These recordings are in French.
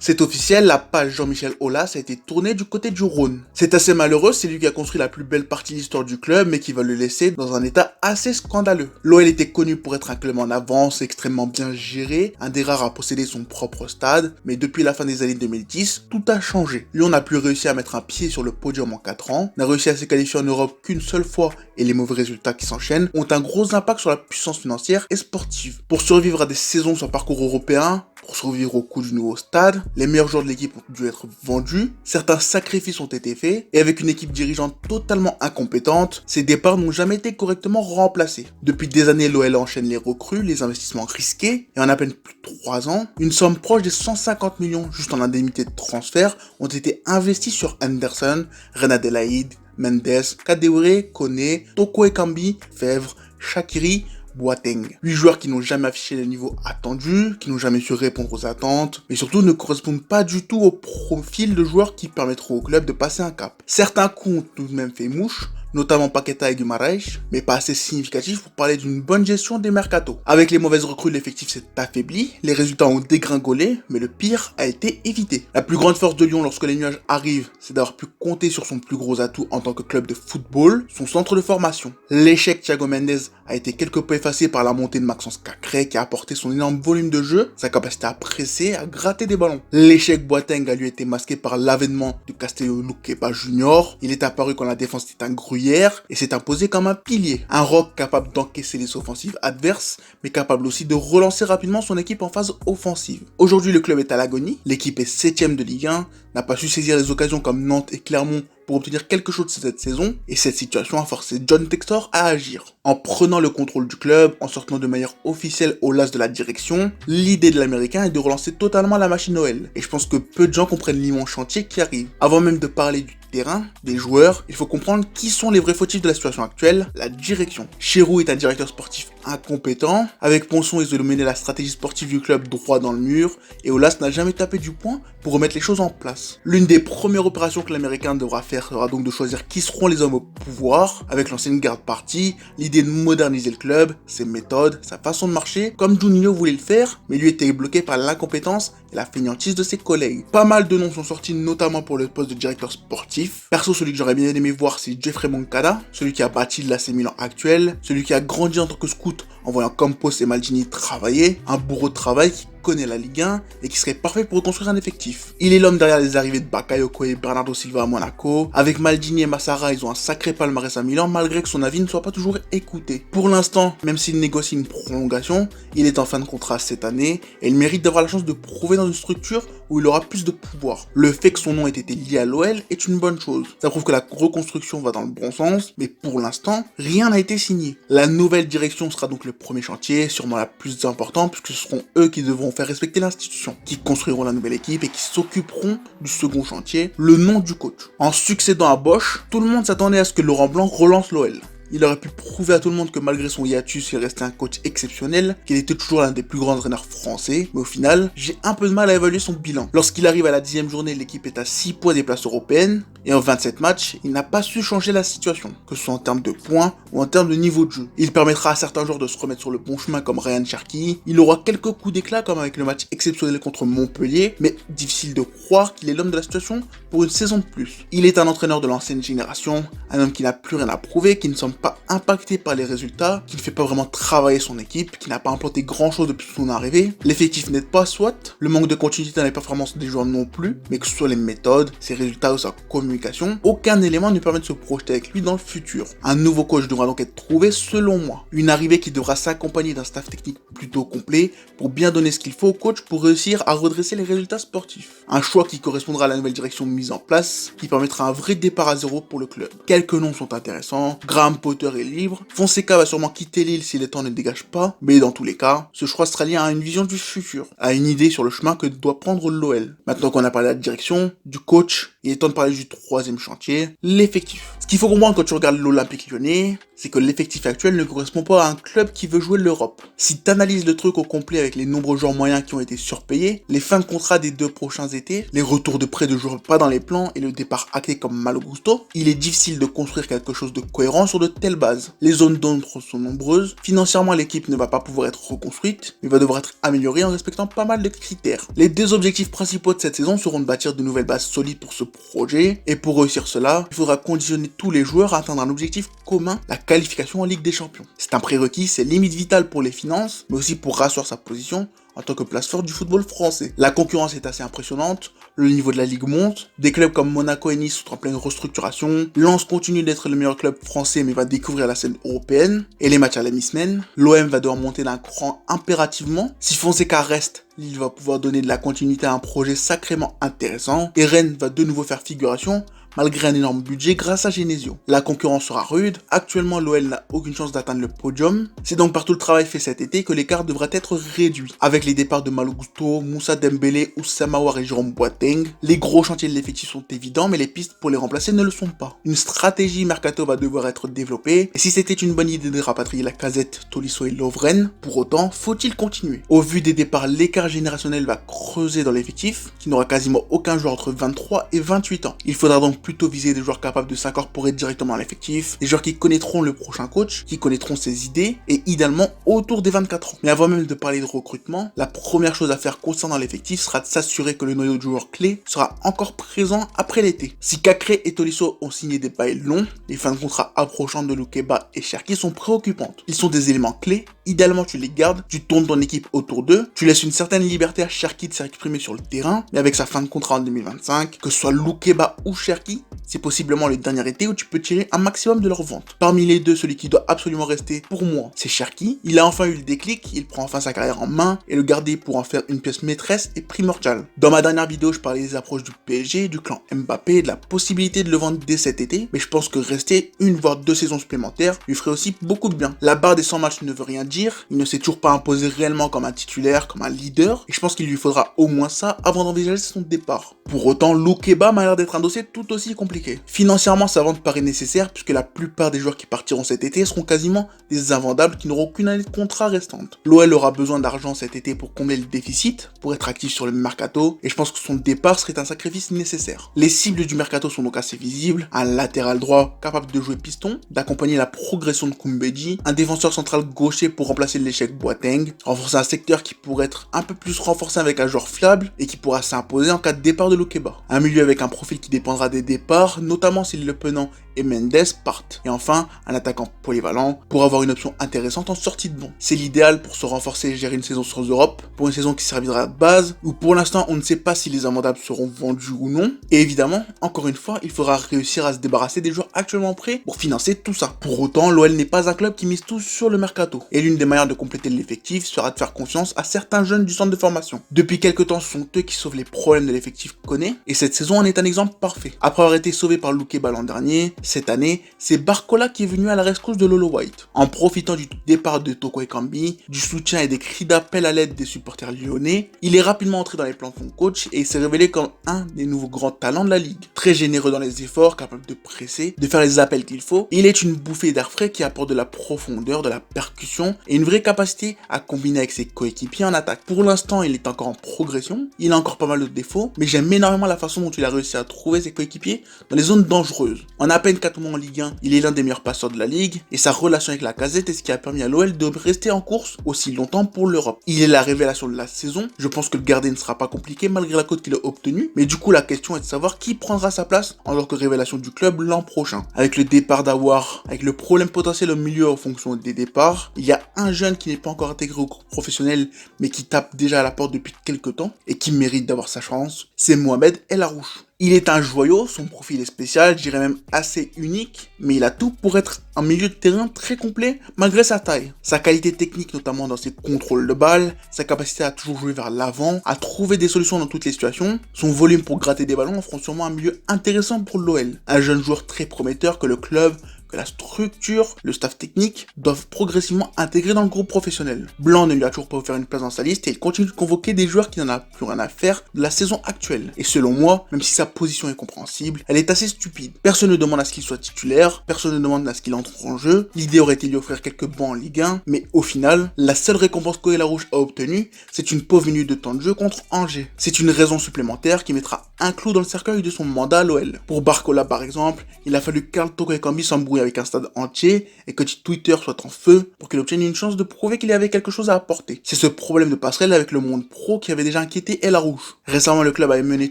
C'est officiel, la page Jean-Michel Aulas a été tournée du côté du Rhône. C'est assez malheureux, c'est lui qui a construit la plus belle partie de l'histoire du club, mais qui va le laisser dans un état assez scandaleux. L'OL était connu pour être un club en avance, extrêmement bien géré, un des rares à posséder son propre stade, mais depuis la fin des années 2010, tout a changé. Lyon n'a plus réussi à mettre un pied sur le podium en 4 ans, n'a réussi à se qualifier en Europe qu'une seule fois, et les mauvais résultats qui s'enchaînent ont un gros impact sur la puissance financière et sportive. Pour survivre à des saisons sur parcours européen, pour survivre au coût du nouveau stade, les meilleurs joueurs de l'équipe ont dû être vendus, certains sacrifices ont été faits, et avec une équipe dirigeante totalement incompétente, ces départs n'ont jamais été correctement remplacés. Depuis des années, l'OL enchaîne les recrues, les investissements risqués, et en à peine plus de 3 ans, une somme proche des 150 millions juste en indemnité de transfert ont été investis sur Anderson, Reine Adélaïde, Mendes, Kadewere, Koné, Toko Ekambi, Fèvre, Shaqiri, Boateng. 8 joueurs qui n'ont jamais affiché le niveau attendu, qui n'ont jamais su répondre aux attentes, mais surtout ne correspondent pas du tout au profil de joueurs qui permettront au club de passer un cap. Certains coups ont tout de même fait mouche, notamment Paqueta et Guimaraes, mais pas assez significatif pour parler d'une bonne gestion des mercatos. Avec les mauvaises recrues, l'effectif s'est affaibli, les résultats ont dégringolé, mais le pire a été évité. La plus grande force de Lyon lorsque les nuages arrivent, c'est d'avoir pu compter sur son plus gros atout en tant que club de football, son centre de formation. L'échec Thiago Mendes a été quelque peu effacé par la montée de Maxence Cacré qui a apporté son énorme volume de jeu, sa capacité à presser, à gratter des ballons. L'échec Boateng a lui été masqué par l'avènement de Castello Luqueba Junior. Il est apparu quand la défense était un gruyère et s'est imposé comme un pilier. Un roc capable d'encaisser les offensives adverses, mais capable aussi de relancer rapidement son équipe en phase offensive. Aujourd'hui, le club est à l'agonie, l'équipe est 7ème de Ligue 1, n'a pas su saisir les occasions comme Nantes et Clermont pour obtenir quelque chose de cette saison, et cette situation a forcé John Textor à agir. En prenant le contrôle du club, en sortant de manière officielle au las de la direction, l'idée de l'américain est de relancer totalement la machine OL, et je pense que peu de gens comprennent l'immense chantier qui arrive. Avant même de parler du terrain, des joueurs, il faut comprendre qui sont les vrais fautifs de la situation actuelle, la direction. Chérou est un directeur sportif incompétent, avec Ponson ils ont mené la stratégie sportive du club droit dans le mur, et Aulas n'a jamais tapé du poing pour remettre les choses en place. L'une des premières opérations que l'américain devra faire sera donc de choisir qui seront les hommes au pouvoir, avec l'ancienne garde partie, l'idée de moderniser le club, ses méthodes, sa façon de marcher, comme Juninho voulait le faire, mais lui était bloqué par l'incompétence et la fainéantise de ses collègues. Pas mal de noms sont sortis, notamment pour le poste de directeur sportif. Perso, celui que j'aurais bien aimé voir, c'est Jeffrey Moncada, celui qui a bâti l'AC Milan actuel, celui qui a grandi en tant que scout en voyant Campos et Maldini travailler, un bourreau de travail qui connaît la Ligue 1 et qui serait parfait pour reconstruire un effectif. Il est l'homme derrière les arrivées de Bakayoko et Bernardo Silva à Monaco. Avec Maldini et Massara, ils ont un sacré palmarès à Milan malgré que son avis ne soit pas toujours écouté. Pour l'instant, même s'il négocie une prolongation, il est en fin de contrat cette année et il mérite d'avoir la chance de prouver dans une structure où il aura plus de pouvoir. Le fait que son nom ait été lié à l'OL est une bonne chose. Ça prouve que la reconstruction va dans le bon sens, mais pour l'instant, rien n'a été signé. La nouvelle direction sera donc le premier chantier, sûrement la plus importante, puisque ce seront eux qui devront faire respecter l'institution, qui construiront la nouvelle équipe et qui s'occuperont du second chantier, le nom du coach. En succédant à Bosch, tout le monde s'attendait à ce que Laurent Blanc relance l'OL. Il aurait pu prouver à tout le monde que malgré son hiatus, il restait un coach exceptionnel, qu'il était toujours l'un des plus grands entraîneurs français, mais au final, j'ai un peu de mal à évaluer son bilan. Lorsqu'il arrive à la 10e journée, l'équipe est à 6 points des places européennes, et en 27 matchs, il n'a pas su changer la situation, que ce soit en termes de points ou en termes de niveau de jeu. Il permettra à certains joueurs de se remettre sur le bon chemin comme Ryan Cherki, il aura quelques coups d'éclat comme avec le match exceptionnel contre Montpellier, mais difficile de croire qu'il est l'homme de la situation pour une saison de plus. Il est un entraîneur de l'ancienne génération, un homme qui n'a plus rien à prouver, qui ne semble pas impacté par les résultats, qui ne fait pas vraiment travailler son équipe, qui n'a pas implanté grand chose depuis son arrivée. L'effectif n'aide pas soit, le manque de continuité dans les performances des joueurs non plus, mais que ce soit les méthodes, ses résultats ou sa communication, aucun élément ne permet de se projeter avec lui dans le futur. Un nouveau coach devra donc être trouvé selon moi. Une arrivée qui devra s'accompagner d'un staff technique plutôt complet pour bien donner ce qu'il faut au coach pour réussir à redresser les résultats sportifs. Un choix qui correspondra à la nouvelle direction mise en place, qui permettra un vrai départ à zéro pour le club. Quelques noms sont intéressants, Graham Potter est libre, Fonseca va sûrement quitter l'île si les temps ne dégagent pas, mais dans tous les cas, ce choix sera lié à une vision du futur, à une idée sur le chemin que doit prendre l'OL. Maintenant qu'on a parlé de la direction, du coach, il est temps de parler du troisième chantier, l'effectif. Ce qu'il faut comprendre quand tu regardes l'Olympique Lyonnais, c'est que l'effectif actuel ne correspond pas à un club qui veut jouer l'Europe. Si t'analyses le truc au complet avec les nombreux joueurs moyens qui ont été surpayés, les fins de contrat des 2 prochains étés, les retours de prêt de joueurs pas dans les plans et le départ acté comme Malo Gusto, il est difficile de construire quelque chose de cohérent sur de telle base. Les zones d'ombre sont nombreuses, financièrement l'équipe ne va pas pouvoir être reconstruite, mais va devoir être améliorée en respectant pas mal de critères. Les deux objectifs principaux de cette saison seront de bâtir de nouvelles bases solides pour ce projet, et pour réussir cela, il faudra conditionner tous les joueurs à atteindre un objectif commun, la qualification en Ligue des Champions. C'est un prérequis, c'est limite vital pour les finances, mais aussi pour rasseoir sa position en tant que place forte du football français. La concurrence est assez impressionnante, le niveau de la ligue monte, des clubs comme Monaco et Nice sont en pleine restructuration, Lens continue d'être le meilleur club français mais va découvrir la scène européenne, et les matchs à la mi-semaine, l'OM va devoir monter d'un cran impérativement. Si Fonseca reste, Lille va pouvoir donner de la continuité à un projet sacrément intéressant, et Rennes va de nouveau faire figuration, malgré un énorme budget grâce à Genesio. La concurrence sera rude, actuellement l'OL n'a aucune chance d'atteindre le podium, c'est donc par tout le travail fait cet été que l'écart devrait être réduit. Avec les départs de Malo Gusto, Moussa Dembélé, Oussama Aouar et Jérôme Boateng, les gros chantiers de l'effectif sont évidents mais les pistes pour les remplacer ne le sont pas. Une stratégie mercato va devoir être développée, et si c'était une bonne idée de rapatrier Lacazette, Tolisso et Lovren, pour autant, faut-il continuer? Au vu des départs, l'écart générationnel va creuser dans l'effectif, qui n'aura quasiment aucun joueur entre 23 et 28 ans. Il faudra donc plutôt viser des joueurs capables de s'incorporer directement à l'effectif, des joueurs qui connaîtront le prochain coach, qui connaîtront ses idées, et idéalement autour des 24 ans. Mais avant même de parler de recrutement, la première chose à faire concernant l'effectif sera de s'assurer que le noyau de joueurs clés sera encore présent après l'été. Si Cacré et Tolisso ont signé des bails longs, les fins de contrat approchant de Loukeba et Cherki sont préoccupantes. Ils sont des éléments clés, idéalement tu les gardes, tu tournes ton équipe autour d'eux, tu laisses une certaine liberté à Cherki de s'exprimer sur le terrain, mais avec sa fin de contrat en 2025, que ce soit Loukeba ou Cherki, c'est possiblement le dernier été où tu peux tirer un maximum de leur vente. Parmi les deux, celui qui doit absolument rester, pour moi, c'est Cherki. Il a enfin eu le déclic, il prend enfin sa carrière en main, et le garder pour en faire une pièce maîtresse est primordial. Dans ma dernière vidéo, je parlais des approches du PSG, du clan Mbappé, de la possibilité de le vendre dès cet été, mais je pense que rester une voire 2 saisons supplémentaires lui ferait aussi beaucoup de bien. La barre des 100 matchs ne veut rien dire, il ne s'est toujours pas imposé réellement comme un titulaire, comme un leader, et je pense qu'il lui faudra au moins ça avant d'envisager son départ. Pour autant, Loukeba m'a l'air d'être un dossier tout aussi compliqué. Financièrement, sa vente paraît nécessaire puisque la plupart des joueurs qui partiront cet été seront quasiment des invendables qui n'auront aucune année de contrat restante. L'OL aura besoin d'argent cet été pour combler le déficit, pour être actif sur le mercato, et je pense que son départ serait un sacrifice nécessaire. Les cibles du mercato sont donc assez visibles, un latéral droit capable de jouer piston, d'accompagner la progression de Koumbeji, un défenseur central gaucher pour remplacer l'échec Boateng, renforcer un secteur qui pourrait être un peu plus renforcé avec un joueur fiable et qui pourra s'imposer en cas de départ de Loukeba. Un milieu avec un profil qui dépendra des départs, notamment si Le Penant et Mendes partent. Et enfin, un attaquant polyvalent pour avoir une option intéressante en sortie de banc. C'est l'idéal pour se renforcer et gérer une saison sur Europe, pour une saison qui servira de base, où pour l'instant on ne sait pas si les invendables seront vendus ou non. Et évidemment, encore une fois, il faudra réussir à se débarrasser des joueurs actuellement prêts pour financer tout ça. Pour autant, l'OL n'est pas un club qui mise tout sur le mercato. Et l'une des manières de compléter l'effectif sera de faire confiance à certains jeunes du centre de formation. Depuis quelques temps, ce sont eux qui sauvent les problèmes de l'effectif connaît, et cette saison en est un exemple parfait. Après avoir été sauvé par Loukeba l'an dernier, cette année, c'est Barcola qui est venu à la rescousse de Lolo White. En profitant du départ de Toko Ekambi, du soutien et des cris d'appel à l'aide des supporters lyonnais, il est rapidement entré dans les plans de son coach et il s'est révélé comme un des nouveaux grands talents de la ligue. Très généreux dans les efforts, capable de presser, de faire les appels qu'il faut, il est une bouffée d'air frais qui apporte de la profondeur, de la percussion et une vraie capacité à combiner avec ses coéquipiers en attaque. Pour l'instant, il est encore en progression, il a encore pas mal de défauts, mais j'aime énormément la façon dont il a réussi à trouver ses coéquipiers dans les zones dangereuses. En à peine 4 mois en Ligue 1, il est l'un des meilleurs passeurs de la ligue, et sa relation avec Lacazette est ce qui a permis à l'OL de rester en course aussi longtemps pour l'Europe. Il est la révélation de la saison, je pense que le garder ne sera pas compliqué malgré la cote qu'il a obtenue, mais du coup la question est de savoir qui prendra sa place en tant que révélation du club l'an prochain. Avec le départ d'Aouar, avec le problème potentiel au milieu en fonction des départs, il y a un jeune qui n'est pas encore intégré au groupe professionnel, mais qui tape déjà à la porte depuis quelques temps, et qui mérite d'avoir sa chance, c'est Mohamed El Arouche. Il est un joyau, son profil est spécial, je dirais même assez unique, mais il a tout pour être un milieu de terrain très complet malgré sa taille. Sa qualité technique notamment dans ses contrôles de balle, sa capacité à toujours jouer vers l'avant, à trouver des solutions dans toutes les situations, son volume pour gratter des ballons en feront sûrement un milieu intéressant pour l'OL. Un jeune joueur très prometteur que le club, que la structure, le staff technique doivent progressivement intégrer dans le groupe professionnel. Blanc ne lui a toujours pas offert une place dans sa liste et il continue de convoquer des joueurs qui n'en ont plus rien à faire de la saison actuelle. Et selon moi, même si sa position est compréhensible, elle est assez stupide. Personne ne demande à ce qu'il soit titulaire, personne ne demande à ce qu'il entre en jeu. L'idée aurait été de lui offrir quelques bancs en Ligue 1, mais au final, la seule récompense qu'Oela Rouge a obtenue, c'est une pauvre minute de temps de jeu contre Angers. C'est une raison supplémentaire qui mettra un clou dans le cercueil de son mandat à l'OL. Pour Barcola par exemple, il a fallu Karl Toko Ekambi s'embrouiller embrouille avec un stade entier et que Twitter soit en feu pour qu'il obtienne une chance de prouver qu'il y avait quelque chose à apporter. C'est ce problème de passerelle avec le monde pro qui avait déjà inquiété El Arouche. Récemment, le club avait mené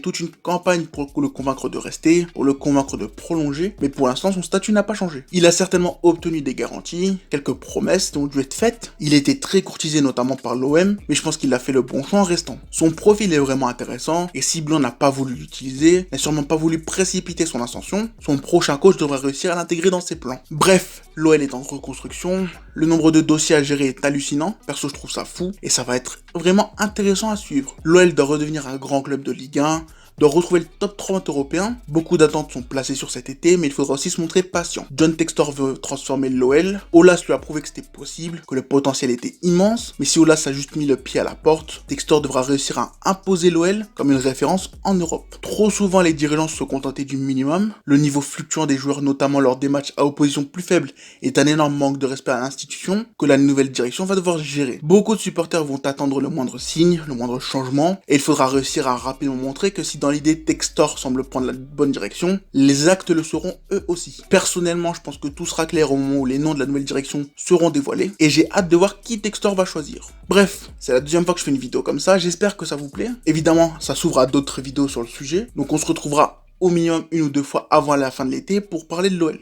toute une campagne pour le convaincre de rester, pour le convaincre de prolonger, mais pour l'instant, son statut n'a pas changé. Il a certainement obtenu des garanties, quelques promesses ont dû être faites. Il était très courtisé notamment par l'OM, mais je pense qu'il a fait le bon choix en restant. Son profil est vraiment intéressant, et si Blanc n'a pas voulu l'utiliser, n'a sûrement pas voulu précipiter son ascension, son prochain coach devrait réussir à l'intégrer dans ses plans. Bref, l'OL est en reconstruction, le nombre de dossiers à gérer est hallucinant, perso je trouve ça fou, et ça va être vraiment intéressant à suivre. L'OL doit redevenir un grand club de Ligue 1, doit retrouver le top 30 européen. Beaucoup d'attentes sont placées sur cet été, mais il faudra aussi se montrer patient. John Textor veut transformer l'OL. Aulas lui a prouvé que c'était possible, que le potentiel était immense, mais si Aulas a juste mis le pied à la porte, Textor devra réussir à imposer l'OL comme une référence en Europe. Trop souvent, les dirigeants se sont contentés du minimum. Le niveau fluctuant des joueurs, notamment lors des matchs à opposition plus faible, est un énorme manque de respect à l'institution que la nouvelle direction va devoir gérer. Beaucoup de supporters vont attendre le moindre signe, le moindre changement, et il faudra réussir à rapidement montrer que si dans l'idée Textor semble prendre la bonne direction, les actes le seront eux aussi. Personnellement, je pense que tout sera clair au moment où les noms de la nouvelle direction seront dévoilés, et j'ai hâte de voir qui Textor va choisir. Bref, c'est la deuxième fois que je fais une vidéo comme ça, j'espère que ça vous plaît. Évidemment, ça s'ouvre à d'autres vidéos sur le sujet, donc on se retrouvera au minimum 1 ou 2 fois avant la fin de l'été pour parler de l'OL.